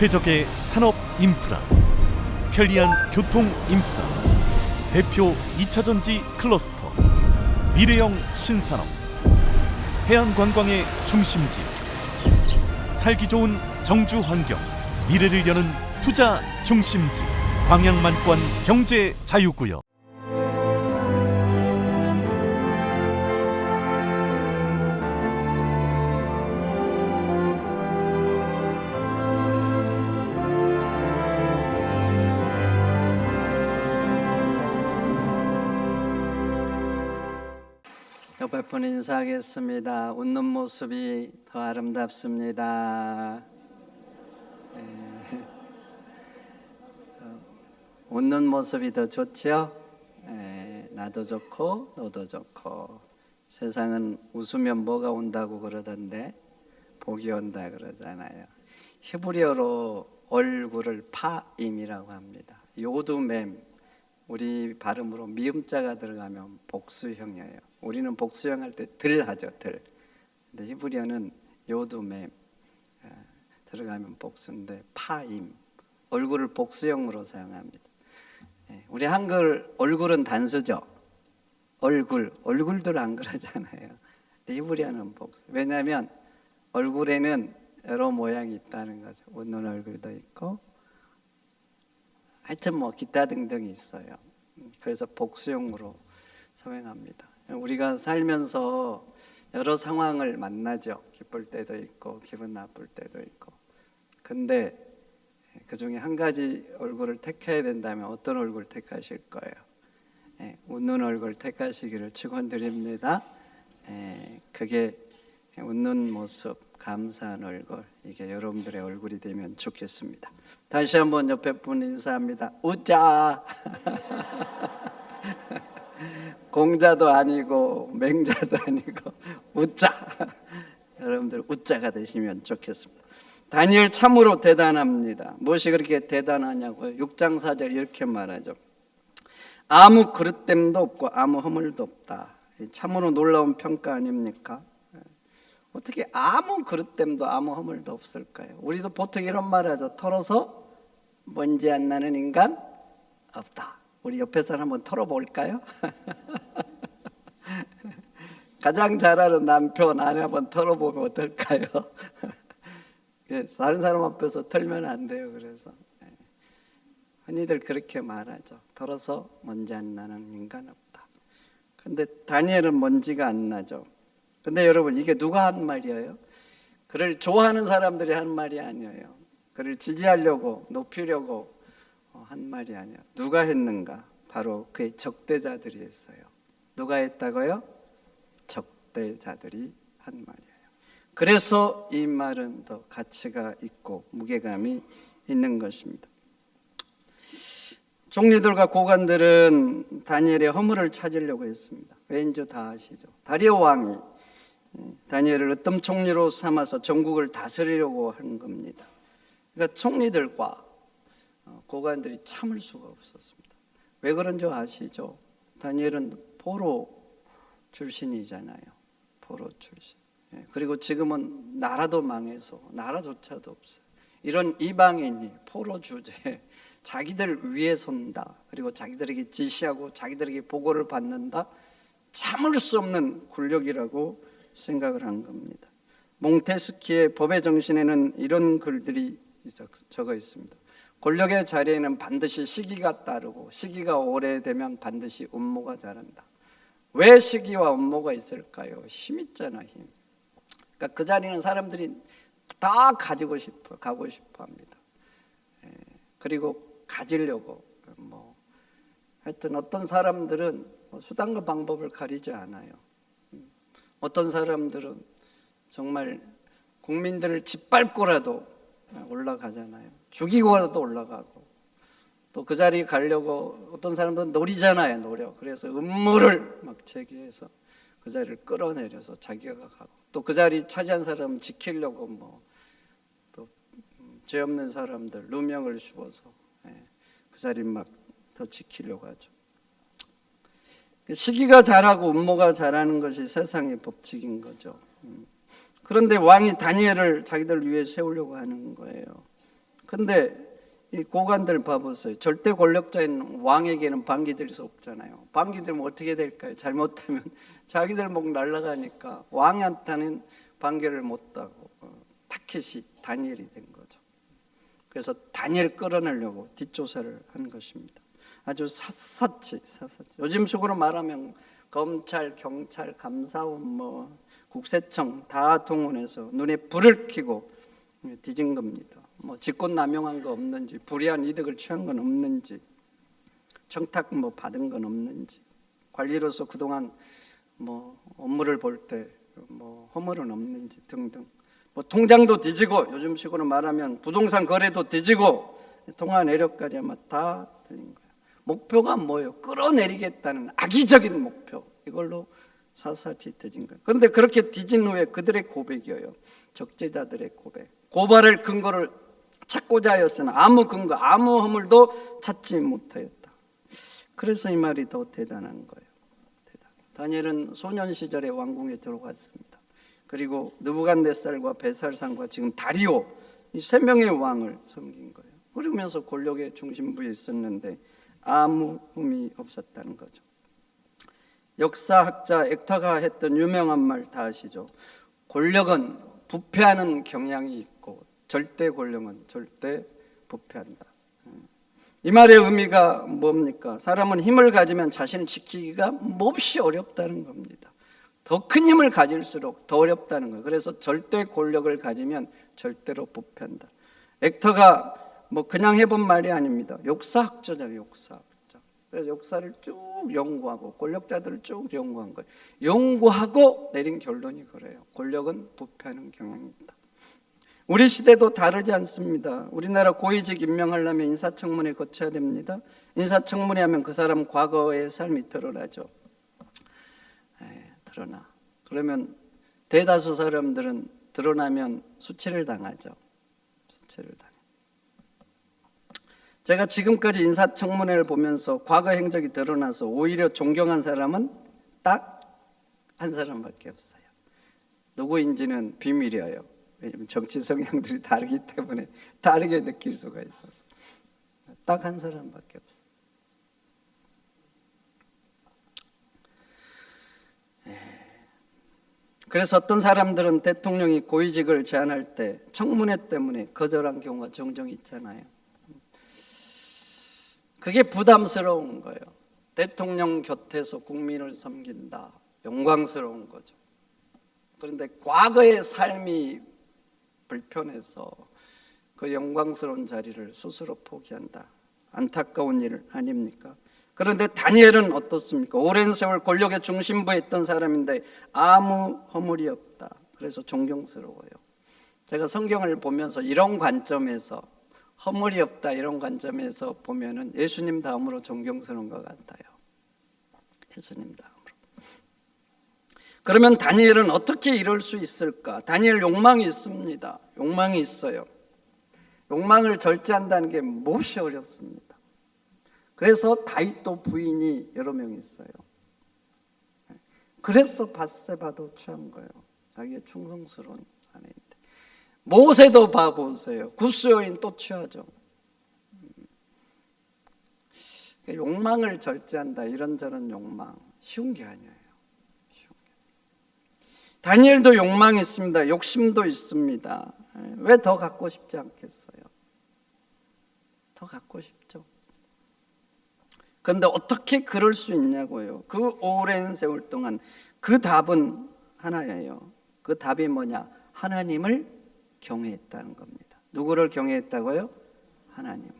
최적의 산업 인프라, 편리한 교통 인프라, 대표 2차전지 클러스터, 미래형 신산업, 해안관광의 중심지, 살기 좋은 정주 환경, 미래를 여는 투자 중심지, 광양만권 경제 자유구역. 옆에 분 인사하겠습니다. 웃는 모습이 더 아름답습니다. 웃는 모습이 더 좋죠? 나도 좋고 너도 좋고. 세상은 웃으면 뭐가 온다고 그러던데 복이 온다 그러잖아요. 히브리어로 얼굴을 파임이라고 합니다. 요두맴, 우리 발음으로 미음자가 들어가면 복수형이에요. 우리는 복수형 할 때 들 하죠, 들. 근데 히브리어는 요두맴 들어가면 복수인데 파임, 얼굴을 복수형으로 사용합니다. 우리 한글 얼굴은 단수죠. 얼굴들 안 그러잖아요. 히브리어는 복수. 왜냐하면 얼굴에는 여러 모양이 있다는 거죠. 웃는 얼굴도 있고, 하여튼 뭐 기타 등등이 있어요. 그래서 복수형으로 사용합니다. 우리가 살면서 여러 상황을 만나죠. 기쁠 때도 있고 기분 나쁠 때도 있고. 근데 그 중에 한 가지 얼굴을 택해야 된다면 어떤 얼굴 택하실 거예요? 웃는 얼굴 택하시기를 축원드립니다. 그게 웃는 모습, 감사한 얼굴, 이게 여러분들의 얼굴이 되면 좋겠습니다. 다시 한번 옆에 분 인사합니다. 웃자. 공자도 아니고 맹자도 아니고 웃자. 여러분들 웃자가 되시면 좋겠습니다. 다니엘 참으로 대단합니다. 무엇이 그렇게 대단하냐고요? 6장 4절 이렇게 말하죠. 아무 그릇됨도 없고 아무 허물도 없다. 참으로 놀라운 평가 아닙니까? 어떻게 아무 그릇됨도 아무 허물도 없을까요? 우리도 보통 이런 말 하죠. 털어서 먼지 안 나는 인간 없다. 우리 옆에 사람 한번 털어볼까요? 가장 잘하는 남편, 아내 한번 털어보면 어떨까요? 다른 사람 앞에서 털면 안 돼요. 그래서 흔히들 그렇게 말하죠. 털어서 먼지 안 나는 인간 없다. 근데 다니엘은 먼지가 안 나죠. 근데 여러분, 이게 누가 한 말이에요? 그를 좋아하는 사람들이 한 말이 아니에요. 그를 지지하려고, 높이려고 한 말이 아니에요. 누가 했는가? 바로 그의 적대자들이 했어요. 누가 했다고요? 적대자들이 한 말이에요. 그래서 이 말은 더 가치가 있고 무게감이 있는 것입니다. 총리들과 고관들은 다니엘의 허물을 찾으려고 했습니다. 왠지 다 아시죠? 다리오 왕이 다니엘을 으뜸 총리로 삼아서 전국을 다스리려고 한 겁니다. 그러니까 총리들과 고관들이 참을 수가 없었습니다. 왜 그런 줄 아시죠? 다니엘은 포로 출신이잖아요. 포로 출신. 그리고 지금은 나라도 망해서 나라조차도 없어요. 이런 이방인이 포로 주제에 자기들 위에 선다. 그리고 자기들에게 지시하고 자기들에게 보고를 받는다. 참을 수 없는 굴욕이라고 생각을 한 겁니다. 몽테스키의 법의 정신에는 이런 글들이 적어 있습니다. 권력의 자리에는 반드시 시기가 따르고 시기가 오래되면 반드시 음모가 자란다. 왜 시기와 음모가 있을까요? 힘 있잖아, 힘. 그러니까 그 자리는 사람들이 다 가지고 싶어, 가고 싶어 합니다. 그리고 가지려고 하여튼 어떤 사람들은 수단과 방법을 가리지 않아요. 어떤 사람들은 정말 국민들을 짓밟고라도 올라가잖아요. 죽이고라도 올라가고, 또 그 자리에 가려고 어떤 사람들은 노리잖아요. 노려. 그래서 음모를 막 제기해서 그 자리를 끌어내려서 자기가 가고, 또 그 자리 차지한 사람 지키려고 또 죄 없는 사람들 누명을 주어서 그 자리 막 더 지키려고 하죠. 시기가 자라고 음모가 자라는 것이 세상의 법칙인 거죠. 그런데 왕이 다니엘을 자기들 위해 세우려고 하는 거예요. 근데 이 고관들 봐보세요. 절대 권력자인 왕에게는 반기될 수 없잖아요. 반기되면 어떻게 될까요? 잘못하면 자기들 목 날아가니까 왕한테는 반기를 못하고 타켓이 다니엘이 된 거죠. 그래서 다니엘 끌어내려고 뒷조사를 한 것입니다. 아주 샅샅이. 요즘식으로 말하면 검찰, 경찰, 감사원, 국세청 다 동원해서 눈에 불을 켜고 뒤진 겁니다. 직권남용한 거 없는지, 불이한 이득을 취한 건 없는지, 청탁 받은 건 없는지, 관리로서 그동안 업무를 볼 때 허물은 없는지 등등. 통장도 뒤지고, 요즘식으로 말하면 부동산 거래도 뒤지고, 통화 내역까지 아마 다 들린 거예요. 목표가 뭐예요? 끌어내리겠다는 악의적인 목표. 이걸로 샅샅이 뒤진 거예요. 그런데 그렇게 뒤진 후에 그들의 고백이에요. 적재자들의 고백. 고발을 근거를 찾고자 하였으나 아무 근거, 아무 허물도 찾지 못하였다. 그래서 이 말이 더 대단한 거예요. 다니엘은 소년 시절에 왕궁에 들어갔습니다. 그리고 느부갓네살과 베살산과 지금 다리오, 이 세 명의 왕을 섬긴 거예요. 그러면서 권력의 중심부에 있었는데 아무 흠이 없었다는 거죠. 역사학자 액터가 했던 유명한 말 다 아시죠? 권력은 부패하는 경향이 있고 절대 권력은 절대 부패한다. 이 말의 의미가 뭡니까? 사람은 힘을 가지면 자신을 지키기가 몹시 어렵다는 겁니다. 더 큰 힘을 가질수록 더 어렵다는 거예요. 그래서 절대 권력을 가지면 절대로 부패한다. 액터가 그냥 해본 말이 아닙니다. 역사학자잖아요. 역사학자. 그래서 역사를 쭉 연구하고 권력자들을 쭉 연구한 거예요. 연구하고 내린 결론이 그래요. 권력은 부패하는 경향이 있다. 우리 시대도 다르지 않습니다. 우리나라 고위직 임명하려면 인사청문회 거쳐야 됩니다. 인사청문회 하면 그 사람 과거의 삶이 드러나죠. 드러나. 그러면 대다수 사람들은 드러나면 수치를 당하죠. 수치를 당해. 제가 지금까지 인사청문회를 보면서 과거 행적이 드러나서 오히려 존경한 사람은 딱 한 사람밖에 없어요. 누구인지는 비밀이에요. 왜냐하면 정치 성향들이 다르기 때문에 다르게 느낄 수가 있어서 딱 한 사람밖에 없어요. 그래서 어떤 사람들은 대통령이 고위직을 제안할 때 청문회 때문에 거절한 경우가 종종 있잖아요. 그게 부담스러운 거예요. 대통령 곁에서 국민을 섬긴다. 영광스러운 거죠. 그런데 과거의 삶이 불편해서 그 영광스러운 자리를 스스로 포기한다. 안타까운 일 아닙니까? 그런데 다니엘은 어떻습니까? 오랜 세월 권력의 중심부에 있던 사람인데 아무 허물이 없다. 그래서 존경스러워요. 제가 성경을 보면서 이런 관점에서 허물이 없다 이런 관점에서 보면은 예수님 다음으로 존경스러운 것 같아요. 예수님 다음으로. 그러면 다니엘은 어떻게 이럴 수 있을까? 다니엘 욕망이 있습니다. 욕망이 있어요. 욕망을 절제한다는 게 몹시 어렵습니다. 그래서 다윗도 부인이 여러 명 있어요. 그래서 밧세바도 취한 거예요. 자기의 충성스러운 아내인데. 모세도 봐보세요. 구스 여인 또 취하죠. 욕망을 절제한다 이런저런 욕망 쉬운 게 아니에요. 다니엘도 욕망이 있습니다. 욕심도 있습니다. 왜 더 갖고 싶지 않겠어요? 더 갖고 싶죠. 그런데 어떻게 그럴 수 있냐고요. 그 오랜 세월 동안 그 답은 하나예요. 그 답이 뭐냐? 하나님을 경외했다는 겁니다. 누구를 경외했다고요? 하나님을.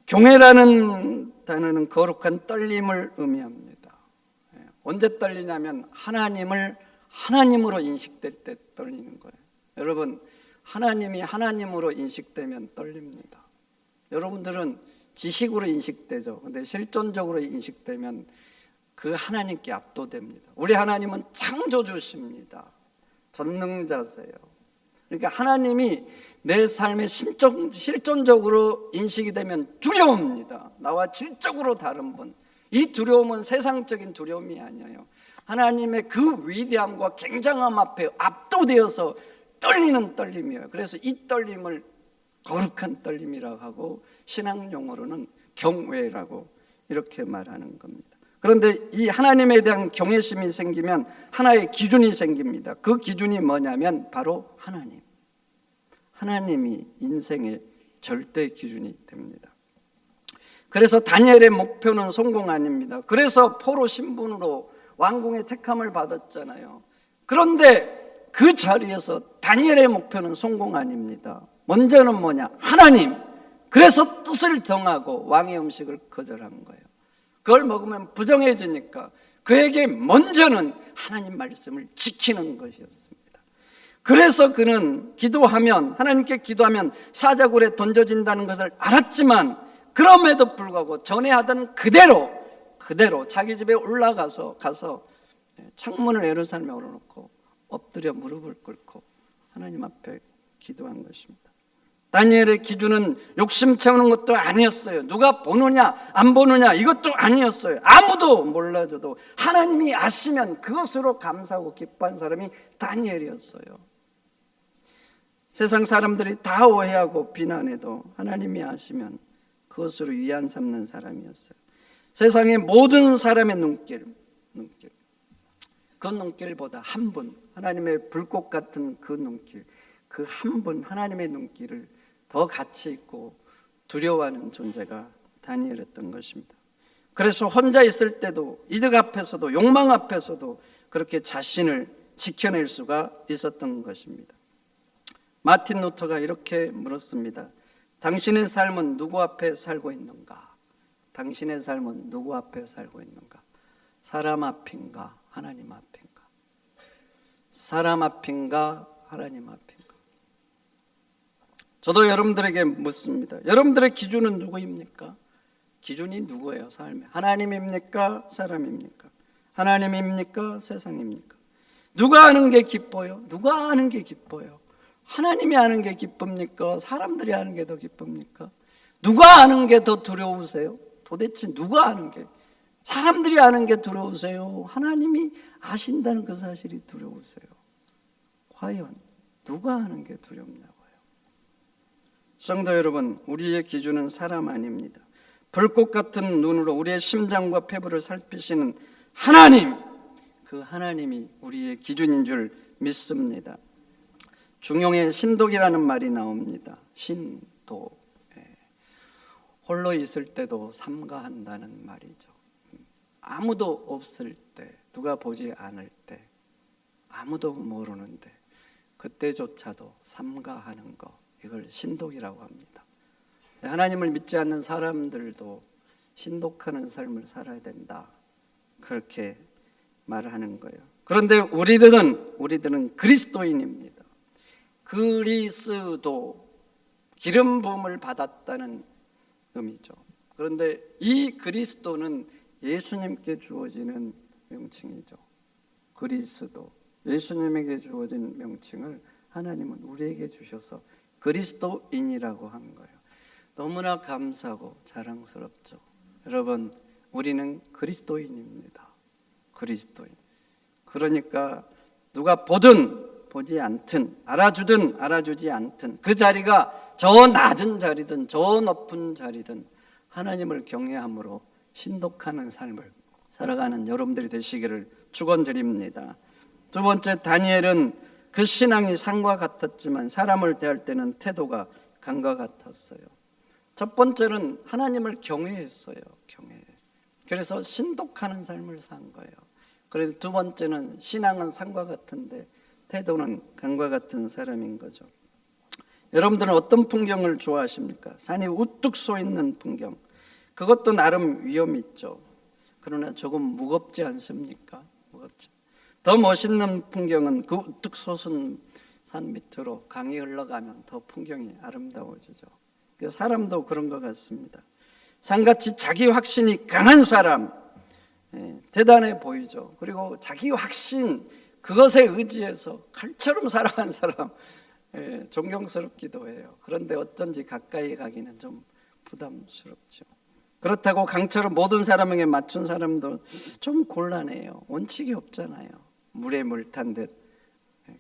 경외라는 단어는 거룩한 떨림을 의미합니다. 언제 떨리냐면 하나님을 하나님으로 인식될 때 떨리는 거예요. 여러분, 하나님이 하나님으로 인식되면 떨립니다. 여러분들은 지식으로 인식되죠. 근데 실존적으로 인식되면 그 하나님께 압도됩니다. 우리 하나님은 창조주십니다. 전능자세요. 그러니까 하나님이 내 삶의 실존적으로 인식이 되면 두려웁니다. 나와 질적으로 다른 분. 이 두려움은 세상적인 두려움이 아니에요. 하나님의 그 위대함과 굉장함 앞에 압도되어서 떨리는 떨림이에요. 그래서 이 떨림을 거룩한 떨림이라고 하고 신앙 용어로는 경외라고 이렇게 말하는 겁니다. 그런데 이 하나님에 대한 경외심이 생기면 하나의 기준이 생깁니다. 그 기준이 뭐냐면 바로 하나님. 하나님이 인생의 절대 기준이 됩니다. 그래서 다니엘의 목표는 성공 아닙니다. 그래서 포로 신분으로 왕궁의 택함을 받았잖아요. 그런데 그 자리에서 다니엘의 목표는 성공 아닙니다. 먼저는 뭐냐? 하나님. 그래서 뜻을 정하고 왕의 음식을 거절한 거예요. 그걸 먹으면 부정해지니까 그에게 먼저는 하나님 말씀을 지키는 것이었습니다. 그래서 그는 기도하면, 하나님께 기도하면 사자굴에 던져진다는 것을 알았지만 그럼에도 불구하고 전에 하던 그대로 자기 집에 올라가서 창문을 예루살렘에 열어놓고 엎드려 무릎을 꿇고 하나님 앞에 기도한 것입니다. 다니엘의 기준은 욕심 채우는 것도 아니었어요. 누가 보느냐 안 보느냐 이것도 아니었어요. 아무도 몰라줘도 하나님이 아시면 그것으로 감사하고 기뻐한 사람이 다니엘이었어요. 세상 사람들이 다 오해하고 비난해도 하나님이 아시면 그것으로 위안 삼는 사람이었어요. 세상의 모든 사람의 눈길 그 눈길보다 한 분, 하나님의 불꽃 같은 그 눈길, 그 한 분 하나님의 눈길을 더 가치 있고 두려워하는 존재가 다니엘이었던 것입니다. 그래서 혼자 있을 때도 이득 앞에서도 욕망 앞에서도 그렇게 자신을 지켜낼 수가 있었던 것입니다. 마틴 루터가 이렇게 물었습니다. 당신의 삶은 누구 앞에 살고 있는가? 당신의 삶은 누구 앞에 살고 있는가? 사람 앞인가? 하나님 앞인가? 사람 앞인가? 하나님 앞인가? 저도 여러분들에게 묻습니다. 여러분들의 기준은 누구입니까? 기준이 누구예요? 삶에 하나님입니까? 사람입니까? 하나님입니까? 세상입니까? 누가 아는 게 기뻐요? 누가 아는 게 기뻐요? 하나님이 아는 게 기쁩니까? 사람들이 아는 게 더 기쁩니까? 누가 아는 게 더 두려우세요? 도대체 누가 아는 게? 사람들이 아는 게 두려우세요? 하나님이 아신다는 그 사실이 두려우세요? 과연 누가 아는 게 두렵냐고요? 성도 여러분, 우리의 기준은 사람 아닙니다. 불꽃 같은 눈으로 우리의 심장과 폐부를 살피시는 하나님, 그 하나님이 우리의 기준인 줄 믿습니다. 중용에 신독이라는 말이 나옵니다. 신독. 홀로 있을 때도 삼가한다는 말이죠. 아무도 없을 때, 누가 보지 않을 때, 아무도 모르는데 그때조차도 삼가하는 것, 이걸 신독이라고 합니다. 하나님을 믿지 않는 사람들도 신독하는 삶을 살아야 된다, 그렇게 말하는 거예요. 그런데 우리들은 그리스도인입니다. 그리스도, 기름 부음을 받았다는 의미죠. 그런데 이 그리스도는 예수님께 주어지는 명칭이죠. 그리스도, 예수님에게 주어진 명칭을 하나님은 우리에게 주셔서 그리스도인이라고 한 거예요. 너무나 감사하고 자랑스럽죠. 여러분, 우리는 그리스도인입니다. 그리스도인. 그러니까 누가 보든 보지 않든 알아주든 알아주지 않든 그 자리가 저 낮은 자리든 저 높은 자리든 하나님을 경외함으로 신독하는 삶을 살아가는 여러분들이 되시기를 축원드립니다. 두 번째, 다니엘은 그 신앙이 산과 같았지만 사람을 대할 때는 태도가 강과 같았어요. 첫 번째는 하나님을 경외했어요. 그래서 신독하는 삶을 산 거예요. 그래서 두 번째는 신앙은 산과 같은데 태도는 강과 같은 사람인 거죠. 여러분들은 어떤 풍경을 좋아하십니까? 산이 우뚝 서 있는 풍경, 그것도 나름 위험이 있죠. 그러나 조금 무겁지 않습니까? 무겁죠. 더 멋있는 풍경은 그 우뚝 솟은 산 밑으로 강이 흘러가면 더 풍경이 아름다워지죠. 사람도 그런 것 같습니다. 산같이 자기 확신이 강한 사람, 대단해 보이죠. 그리고 자기 확신, 그것에 의지해서 칼처럼 살아간 사람, 존경스럽기도 해요. 그런데 어쩐지 가까이 가기는 좀 부담스럽죠. 그렇다고 강처럼 모든 사람에게 맞춘 사람도 좀 곤란해요. 원칙이 없잖아요. 물에 물 탄 듯.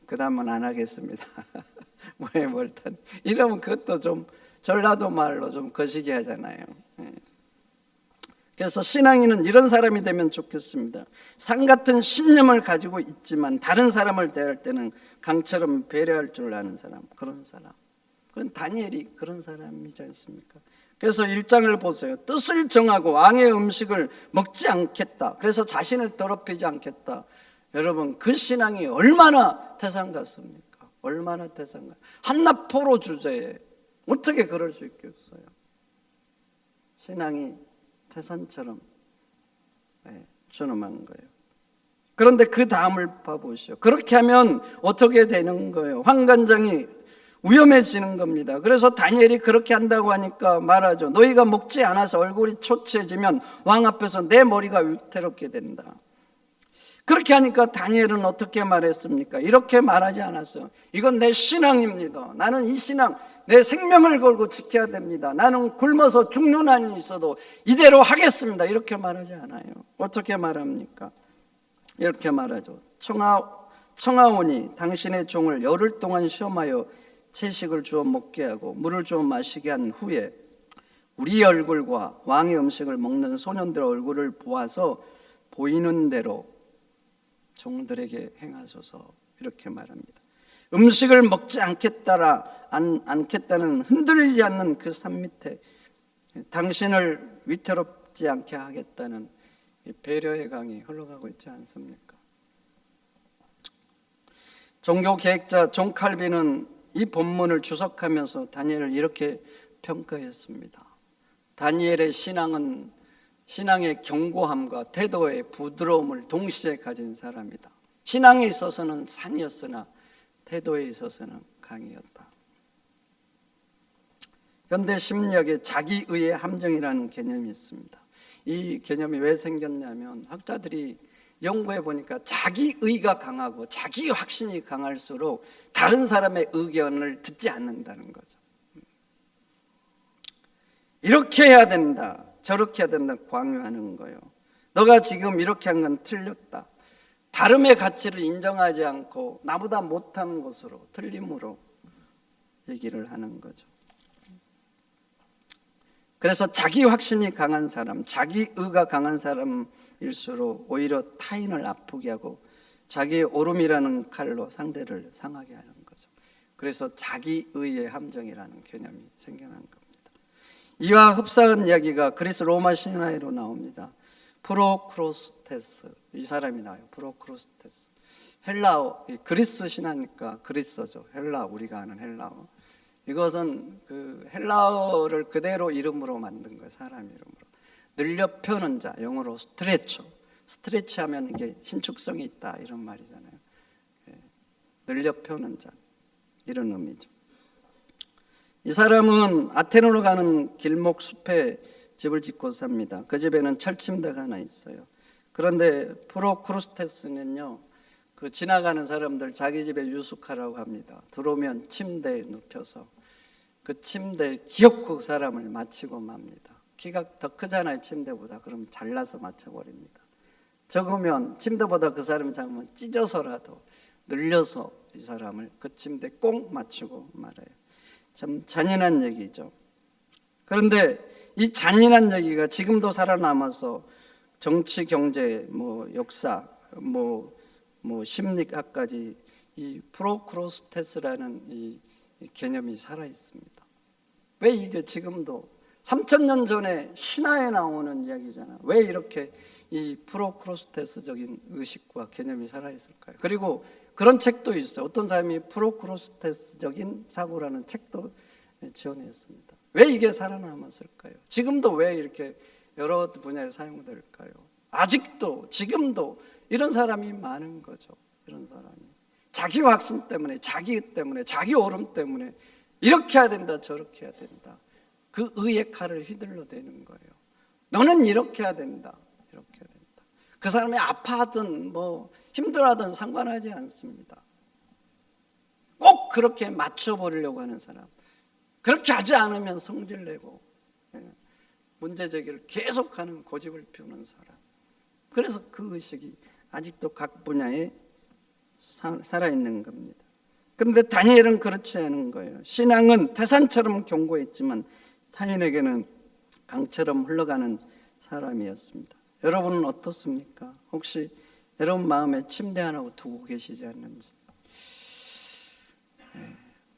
그 다음은 안 하겠습니다. 왜 멀다니? 이러면 그것도 좀 전라도 말로 좀 거시기 하잖아요. 그래서 신앙인은 이런 사람이 되면 좋겠습니다. 산 같은 신념을 가지고 있지만 다른 사람을 대할 때는 강처럼 배려할 줄 아는 사람, 그런 사람. 그런 다니엘이 그런 사람이지 않습니까? 그래서 1장을 보세요. 뜻을 정하고 왕의 음식을 먹지 않겠다. 그래서 자신을 더럽히지 않겠다. 여러분, 그 신앙이 얼마나 태산 같습니까? 얼마나 태산 같. 한낱 포로 주제에 어떻게 그럴 수 있겠어요? 신앙이 태산처럼 준엄한 거예요. 그런데 그 다음을 봐보시오. 그렇게 하면 어떻게 되는 거예요? 환관장이 위험해지는 겁니다. 그래서 다니엘이 그렇게 한다고 하니까 말하죠. 너희가 먹지 않아서 얼굴이 초췌해지면 왕 앞에서 내 머리가 위태롭게 된다. 그렇게 하니까 다니엘은 어떻게 말했습니까? 이렇게 말하지 않았어요. 이건 내 신앙입니다. 나는 이 신앙 내 생명을 걸고 지켜야 됩니다. 나는 굶어서 죽는 한이 있어도 이대로 하겠습니다. 이렇게 말하지 않아요. 어떻게 말합니까? 이렇게 말하죠. 청하오니 당신의 종을 열흘 동안 시험하여 채식을 주어 먹게 하고 물을 주어 마시게 한 후에 우리 얼굴과 왕의 음식을 먹는 소년들 얼굴을 보아서 보이는 대로 종들에게 행하소서. 이렇게 말합니다. 음식을 먹지 않겠다는 흔들리지 않는 그 산 밑에 당신을 위태롭지 않게 하겠다는 배려의 강이 흘러가고 있지 않습니까? 종교개혁자 존 칼빈은 이 본문을 주석하면서 다니엘을 이렇게 평가했습니다. 다니엘의 신앙은 신앙의 견고함과 태도의 부드러움을 동시에 가진 사람이다. 신앙에 있어서는 산이었으나 태도에 있어서는 강이었다. 현대 심리학에 자기의의 함정이라는 개념이 있습니다. 이 개념이 왜 생겼냐면 학자들이 연구해 보니까 자기의가 강하고 자기 확신이 강할수록 다른 사람의 의견을 듣지 않는다는 거죠. 이렇게 해야 된다, 저렇게 해야 된다 강요하는 거예요. 너가 지금 이렇게 한 건 틀렸다. 다름의 가치를 인정하지 않고 나보다 못한 것으로, 틀림으로 얘기를 하는 거죠. 그래서 자기 확신이 강한 사람, 자기의가 강한 사람일수록 오히려 타인을 아프게 하고 자기의 오름이라는 칼로 상대를 상하게 하는 거죠. 그래서 자기의의 함정이라는 개념이 생겨난 겁니다. 이와 흡사한 이야기가 그리스 로마 신화에로 나옵니다. 프로크로스테스, 이 사람이 나와요. 프로크로스테스. 헬라어, 그리스 신화니까 그리스어죠. 헬라어, 우리가 아는 헬라어. 이것은 그 헬라어를 그대로 이름으로 만든 거예요. 사람 이름으로. 늘려 펴는 자, 영어로 스트레처. 스트레치하면 이게 신축성이 있다 이런 말이잖아요. 늘려 펴는 자, 이런 의미죠. 이 사람은 아테네로 가는 길목 숲에 집을 짓고 삽니다. 그 집에는 철침대가 하나 있어요. 그런데 프로크루스테스는요, 그 지나가는 사람들 자기 집에 유숙하라고 합니다. 들어오면 침대에 눕혀서 그 침대에 기어코 사람을 맞히고 맙니다. 키가 더 크잖아요, 침대보다. 그럼 잘라서 맞춰버립니다. 적으면 침대보다 그 사람이 작으면 찢어서라도 늘려서 이 사람을 그 침대에 꼭 맞추고 말아요. 참 잔인한 얘기죠. 그런데 이 잔인한 얘기가 지금도 살아남아서 정치, 경제, 역사, 심리학까지 이 프로크로스테스라는 이 개념이 살아 있습니다. 왜 이게 지금도 3000년 전에 신화에 나오는 이야기잖아요. 왜 이렇게 이 프로크로스테스적인 의식과 개념이 살아 있을까요? 그리고 그런 책도 있어요. 어떤 사람이 프로크로스테스적인 사고라는 책도 지어냈습니다. 왜 이게 살아남았을까요? 지금도 왜 이렇게 여러 분야에 사용될까요? 아직도 지금도 이런 사람이 많은 거죠. 이런 사람이 자기 확신 때문에, 자기 때문에, 자기 오름 때문에 이렇게 해야 된다, 저렇게 해야 된다. 그 의의 칼을 휘둘러대는 거예요. 너는 이렇게 해야 된다, 이렇게 해야 된다. 그 사람이 아파하든 힘들어하든 상관하지 않습니다. 꼭 그렇게 맞춰버리려고 하는 사람, 그렇게 하지 않으면 성질내고 문제제기를 계속하는 고집을 피우는 사람. 그래서 그 의식이 아직도 각 분야에 살아있는 겁니다. 그런데 다니엘은 그렇지 않은 거예요. 신앙은 태산처럼 견고했지만 타인에게는 강처럼 흘러가는 사람이었습니다. 여러분은 어떻습니까? 혹시 여러분 마음에 침대 하나 두고 계시지 않는지,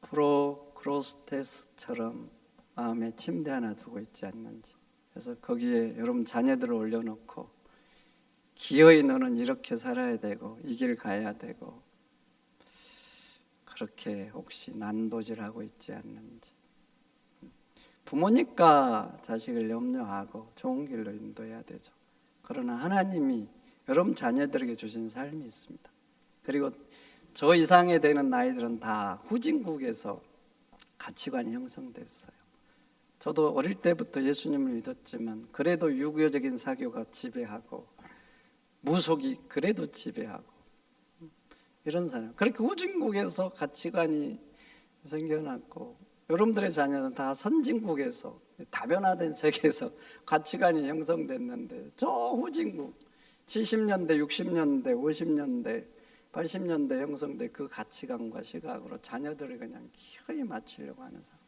프로크로스테스처럼 마음에 침대 하나 두고 있지 않는지. 그래서 거기에 여러분 자녀들을 올려놓고 기어이 너는 이렇게 살아야 되고 이 길 가야 되고, 그렇게 혹시 난도질하고 있지 않는지. 부모니까 자식을 염려하고 좋은 길로 인도해야 되죠. 그러나 하나님이 여러분 자녀들에게 주신 삶이 있습니다. 그리고 저 이상이 되는 나이들은 다 후진국에서 가치관이 형성됐어요. 저도 어릴 때부터 예수님을 믿었지만 그래도 유교적인 사교가 지배하고 무속이 그래도 지배하고 이런 사람, 그렇게 후진국에서 가치관이 생겨났고, 여러분들의 자녀는 다 선진국에서 다변화된 세계에서 가치관이 형성됐는데, 저 후진국 70년대, 60년대, 50년대, 80년대 형성된 그 가치관과 시각으로 자녀들을 그냥 기어이 맞추려고 하는 사람,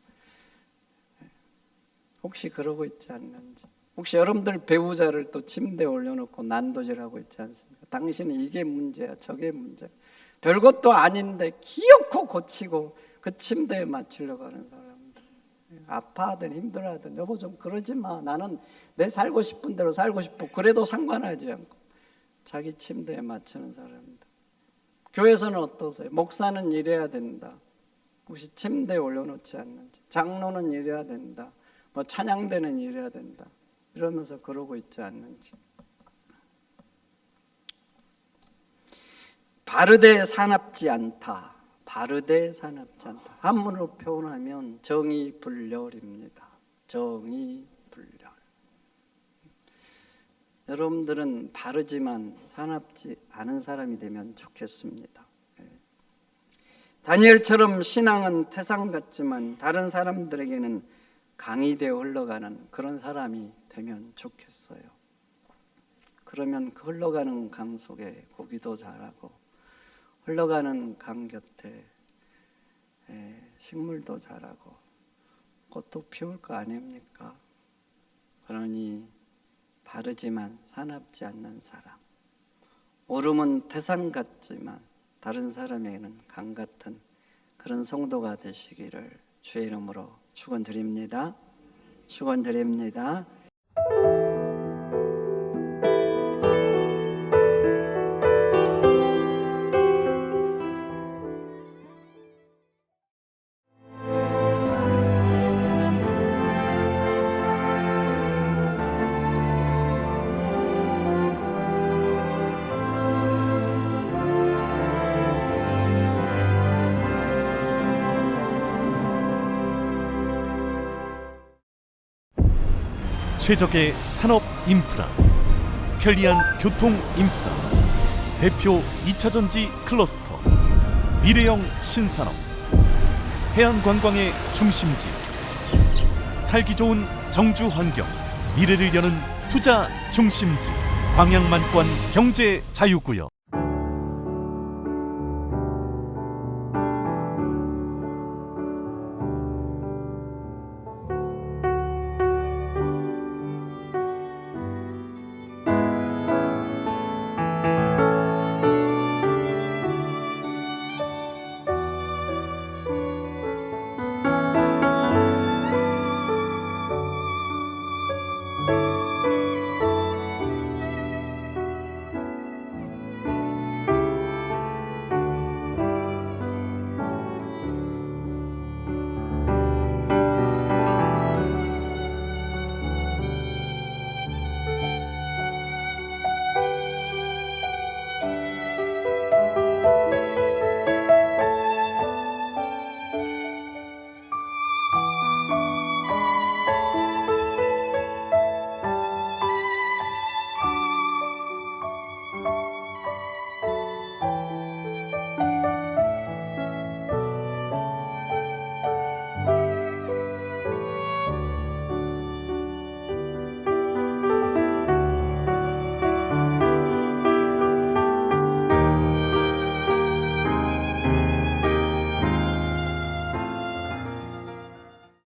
혹시 그러고 있지 않는지. 혹시 여러분들 배우자를 또 침대에 올려놓고 난도질하고 있지 않습니까? 당신은 이게 문제야, 저게 문제야, 별것도 아닌데 기어코 고치고 그 침대에 맞추려고 하는 사람들, 아파하든 힘들어하든 여보 좀 그러지 마, 나는 내 살고 싶은 대로 살고 싶어, 그래도 상관하지 않고 자기 침대에 맞추는 사람들. 교회에서는 어떠세요? 목사는 이래야 된다, 혹시 침대에 올려놓지 않는지. 장로는 이래야 된다, 뭐 찬양대는 이래야 된다, 이러면서 그러고 있지 않는지. 바르되 사납지 않다. 바르되 사납지 않다. 한문으로 표현하면 정의불렬입니다. 정의불렬. 여러분들은 바르지만 사납지 않은 사람이 되면 좋겠습니다. 다니엘처럼 신앙은 태산 같지만 다른 사람들에게는 강이 되어 흘러가는 그런 사람이 되면 좋겠어요. 그러면 그 흘러가는 강 속에 고기도 자라고, 흘러가는 강 곁에 식물도 자라고 꽃도 피울 거 아닙니까? 그러니 바르지만 사납지 않는 사람, 오름은 태산 같지만 다른 사람에게는 강 같은 그런 성도가 되시기를 주의 이름으로 축원드립니다. 축원드립니다. 최적의 산업 인프라, 편리한 교통 인프라, 대표 2차전지 클러스터, 미래형 신산업, 해안관광의 중심지, 살기 좋은 정주 환경, 미래를 여는 투자 중심지, 광양만권 경제 자유구역.